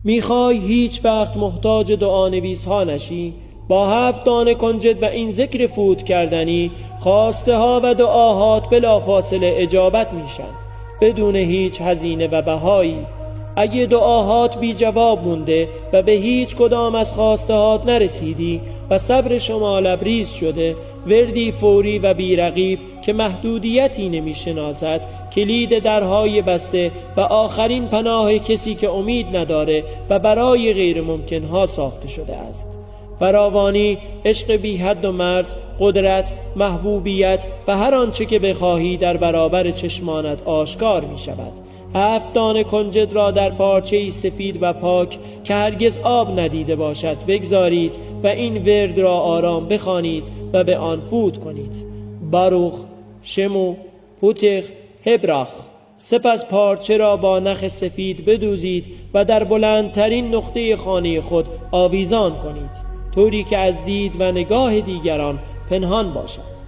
میخوای هیچ وقت محتاج دعانویس ها نشی؟ با 7 دانه کنجد و این ذکر فوت کردنی خواسته ها و دعاهات بلافاصله اجابت میشن بدون هیچ هزینه و بهایی. اگه دعاهات بی جواب مونده و به هیچ کدام از خواستهات نرسیدی و صبر شما لبریز شده، وردی فوری و بی رقیب که محدودیتی نمیشناسد، کلید درهای بسته و آخرین پناه کسی که امید نداره و برای غیر ممکنها ساخته شده است. فراوانی، عشق بی حد و مرز، قدرت، محبوبیت و هر آنچه که بخواهی در برابر چشمانت آشکار می شود. 7 دانه کنجد را در پارچه‌ای سفید و پاک که هرگز آب ندیده باشد بگذارید و این ورد را آرام بخوانید و به آن فوت کنید. باروخ شمو پوتخ هبراخ. سپس پارچه را با نخ سفید بدوزید و در بلندترین نقطه خانه خود آویزان کنید، طوری که از دید و نگاه دیگران پنهان باشد.